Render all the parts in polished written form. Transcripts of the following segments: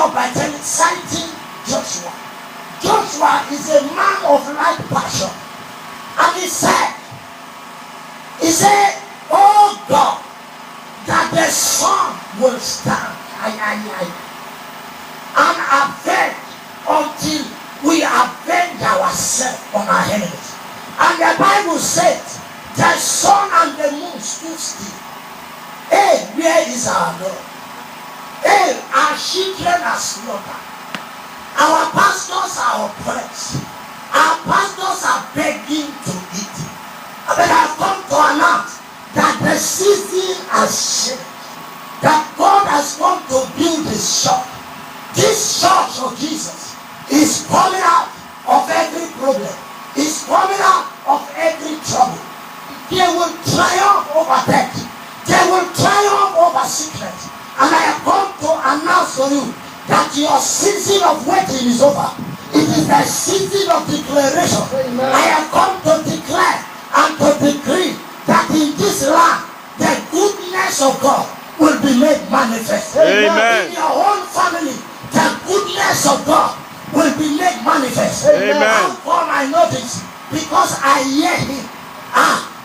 up by citing Joshua. Joshua is a man of like passion. And he said, oh God, that the sun will stand and avenge until we avenge ourselves on our enemies. And the Bible says, the sun and the moon stood still. Hey, where is our Lord? Hey, our children are slaughtered. Our pastors are oppressed. Our pastors are begging to eat. But I've come to announce that the season has changed. That God has come to build His church. This church of Jesus is coming out of every problem. Is coming out of every trouble. They will triumph over death. They will triumph over sickness. And I have come to announce to you that your season of waiting is over. It is the season of declaration. Amen. I have come to declare and to decree that in this land, the goodness of God will be made manifest. Amen. In your own family, the goodness of God will be made manifest. Amen. How come I know this? Because I hear Him.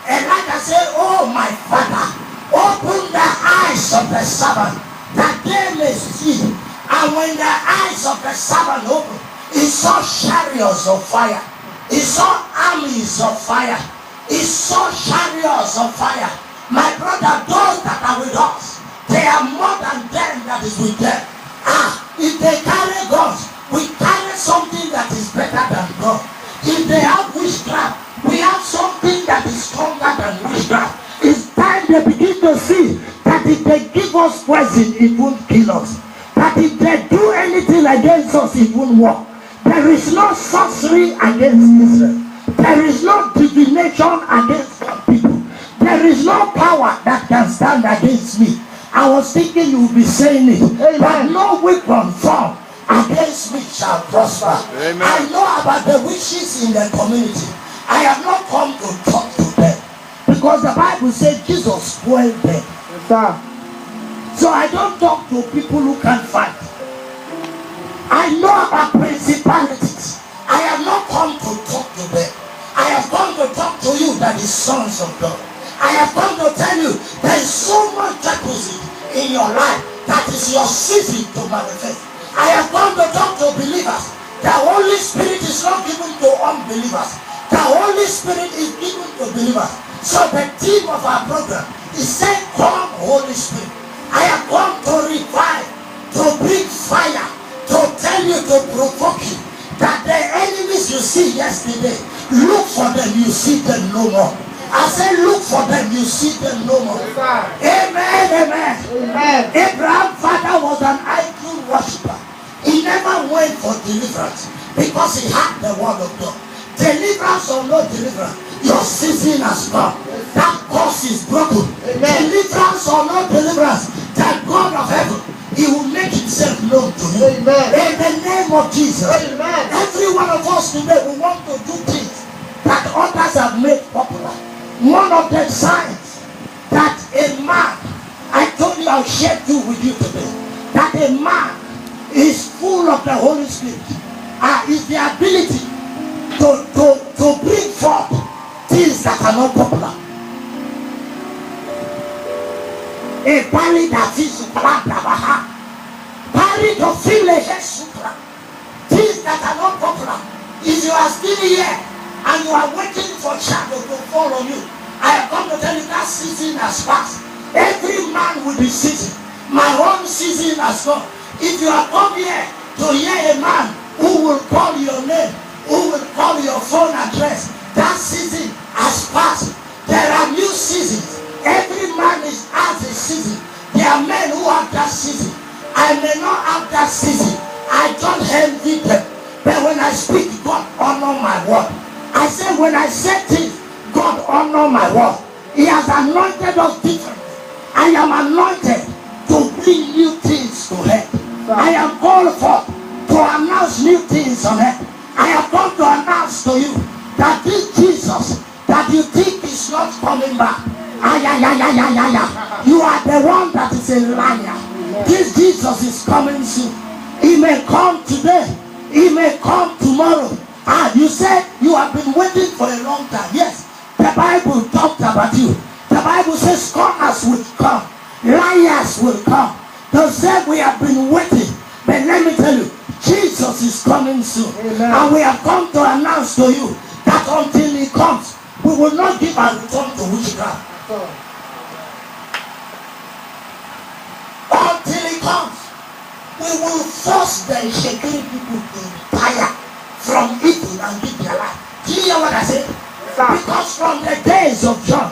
Elijah said, oh my Father, open the eyes of the servant that they may see. And when the eyes of the servant opened, he saw chariots of fire. He saw armies of fire. He saw chariots of fire. My brother, those that are with us, they are more than them that is with them. If they carry guns, we carry something that is better than God. If they have witchcraft, we have something that is stronger than witchcraft. It's time they begin to see that if they give us poison, it won't kill us. That if they do anything against us, it won't work. There is no sorcery against Israel. There is no divination against God people. There is no power that can stand against me. I was thinking you would be saying it. Amen. But no weapon formed against me shall prosper. Amen. I know about the witches in the community. I have not come to talk to them. Because the Bible says Jesus spoiled them. Yes, so I don't talk to people who can't fight. I know about principalities. I have not come to talk to them. I have come to talk to you that is sons of God. I have come to tell you there is so much deposit in your life that is your season to manifest. I have come to talk to believers. The Holy Spirit is not given to unbelievers. The Holy Spirit is given to believers. So the theme of our program is saying, come Holy Spirit. I have come to revive, to bring fire, to tell you, to provoke you, that the enemies you see yesterday, look for them, you see them no more. I say look for them, you see them no more. Amen, amen. Amen. Abraham's father was an idol worshiper. He never went for deliverance because he had the word of God. Deliverance or no deliverance, your season has come. That curse is broken. Amen. Deliverance or no deliverance, the God of heaven, He will make Himself known to you. Amen. In the name of Jesus. Amen. Every one of us today, we want to do things that others have made popular. One of the signs that a man, I told you I'll share two with you today, that a man is full of the Holy Spirit, is the ability to bring forth things that are not popular. A pari that is pari to feel things that are not popular. If you are still here and you are waiting for shadow to fall on you, I have come to tell you that season has passed. Every man will be season. My own season has come. If you have come here to hear a man who will call your name, who will call your phone address, that season has passed. There are new seasons. Every man has a season. There are men who have that season. I may not have that season. I don't envy them. But when I speak, God honor my word. I say when I say things, God honor my word. He has anointed us differently. I am anointed to bring new things to earth. I am called for to announce new things on earth. I have come to announce to you that this Jesus that you think is not coming back, you are the one that is a liar. This Jesus is coming soon. He may come today. He may come tomorrow. You said you have been waiting for a long time. Yes, the Bible talked about you. The Bible says scorners will come. Liars will come. They say we have been waiting. But let me tell you, Jesus is coming soon. Amen. And we have come to announce to you that until he comes, we will not give our return to witchcraft. Until he comes, we will force the Shekiri people to retire from evil and give their life. Do you hear what I say? Because from the days of John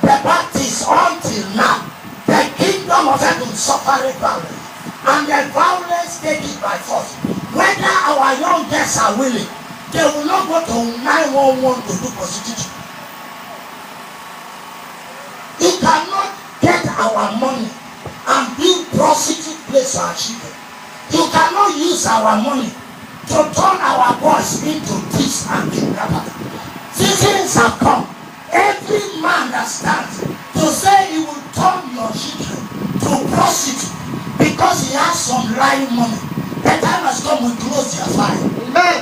the Baptist until now, the kingdom of heaven suffered violence, and the violence take it by force. Whether our young guests are willing, they will not go to 911 to do prostitution. You cannot get our money and build prostitute place for our children. You cannot use our money to turn our boys into thieves and kidnappers. Seasons have come. Every man that stands to say he will turn your children to prostitute because he has some lying money, the time has come to close their fire.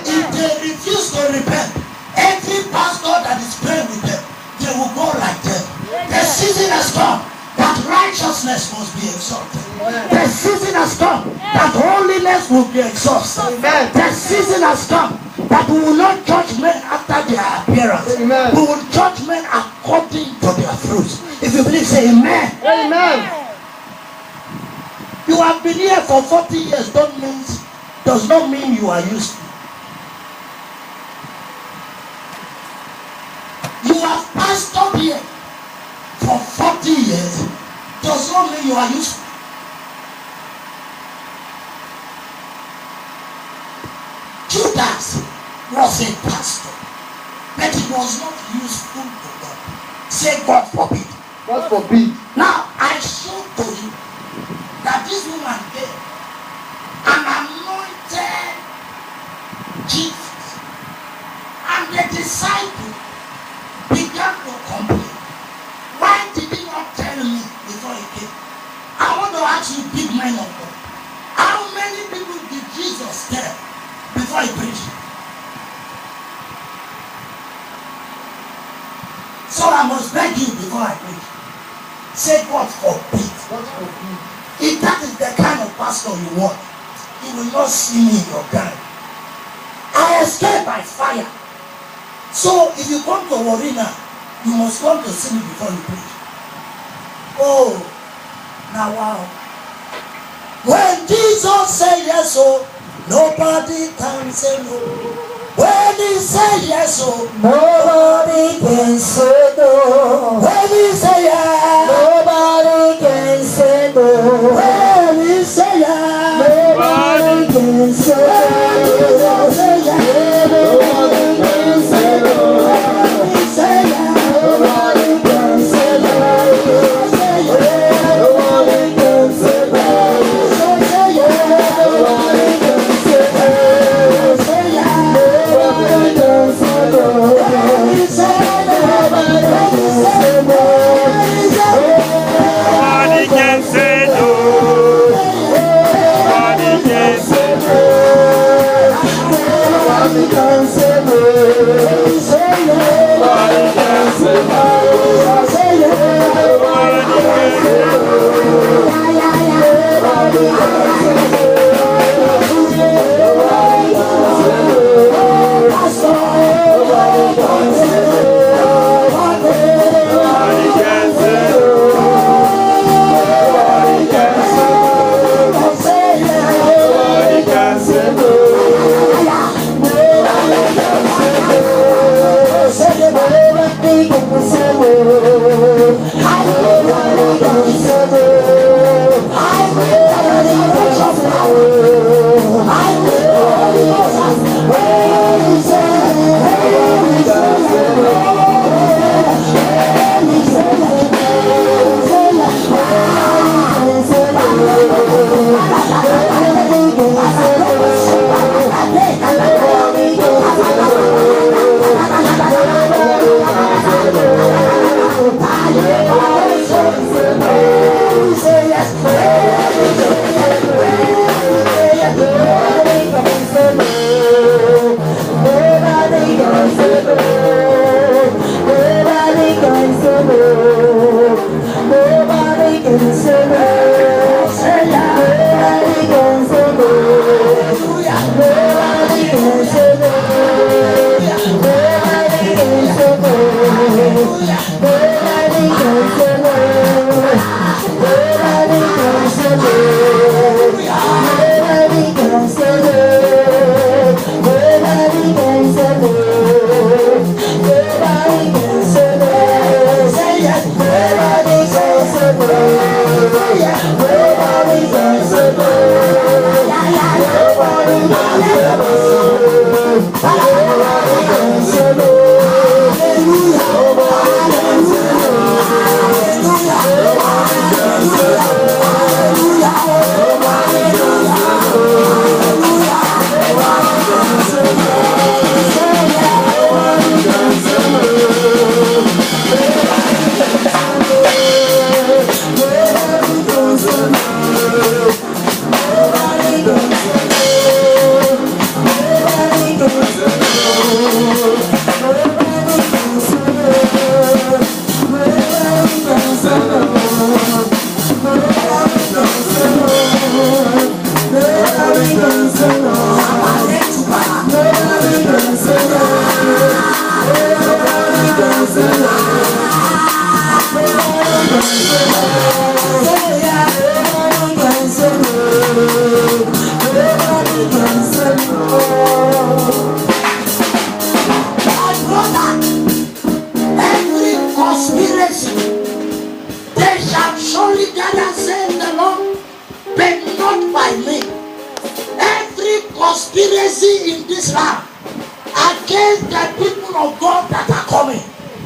If they refuse to repent, every pastor that is praying with them, they will go like them. The season has come that righteousness must be exalted. The season has come that holiness will be exalted. The season has come that we will not judge men after their appearance. Amen. We will judge men according to their fruits. If you believe, say amen. Amen. You have been here for 40 years does not mean you are useful. You have pastored here for 40 years does not mean you are useful. Judas was a pastor, but he was not useful to God. Say God forbid. God forbid. Now I show to you that this woman gave an anointed Jesus, and the disciple began to complain. Why did he not tell me before he came? I want to ask you, big men of God, how many people did Jesus tell before he preached? So I must beg you before I preach. Say God forbid. God forbid. If that is the kind of pastor you want, you will not see me in your gang. I escaped by fire. So if you come to Warina, you must come to see me before you preach. Oh, now wow. When Jesus said yes, oh, nobody can say no. When he said yes, oh, nobody can say no. When he said yes, nobody can say no. When he said yes, nobody can say no. When he said yes, nobody can say no. When he said yes, nobody can say no. Nobody can say no. Say yes, nobody can say no. Say yes. Nobody can say no. Conspiracy in this land against the people of God that are coming,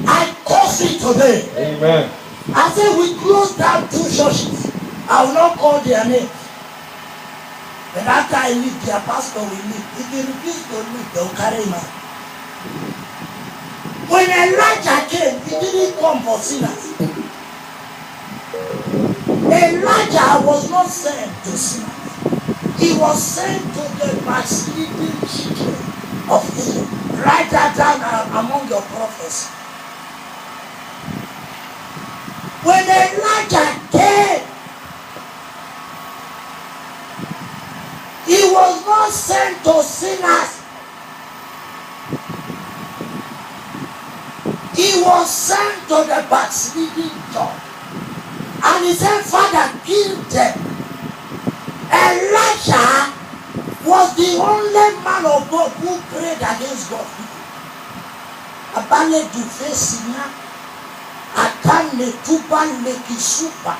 I curse it today. Amen. I say we close down 2 churches. I will not call their name. But after I leave, their pastor will leave. If he refuses to leave, they will carry him out. When Elijah came, he didn't come for sinners. Elijah was not sent to sinners. He was sent to the backsliding children of Israel. Write that down among your prophets. When Elijah came, he was not sent to sinners. He was sent to the backsliding church. And he said, Father, kill them. Elijah was the only man of God who prayed against God. Abale du Fesina, Akane Tuban Lekisupa.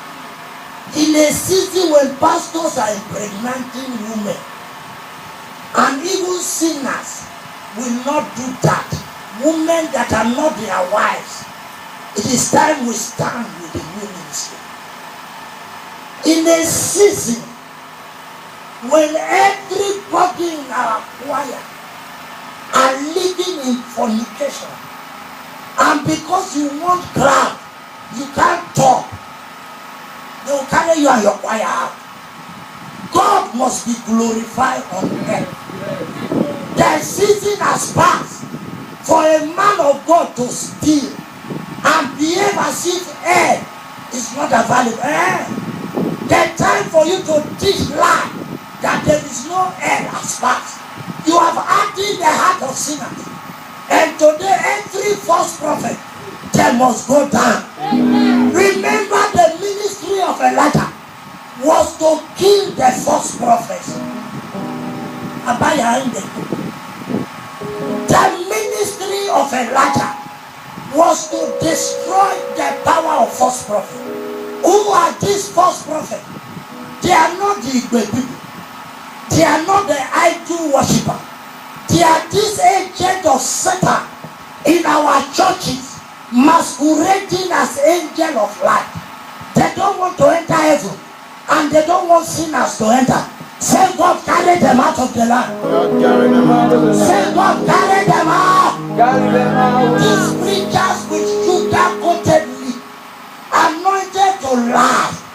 In a season when pastors are impregnating women, and even sinners will not do that. Women that are not their wives. It is time we stand with the new ministry. In a season when everybody in our choir are living in fornication, and because you want crowd, you can't talk, they will carry you and your choir out. God must be glorified on earth. The season has passed for a man of God to steal and behave as if air is not available. The time for you to teach life that there is no air has passed. You have hardened the heart of sinners. And today every false prophet, they must go down. Amen. Remember the ministry of Elijah was to kill the false prophets. The ministry of Elijah was to destroy the power of false prophets. Who are these false prophets? They are not the Igbo people. They are not the idol worshiper. They are this agent of Satan in our churches, masquerading as angel of light. They don't want to enter heaven, and they don't want sinners to enter. Say, God, carry them out of the land. Say, God, carry them out. These preachers with sugar-coated meat, anointed to lie.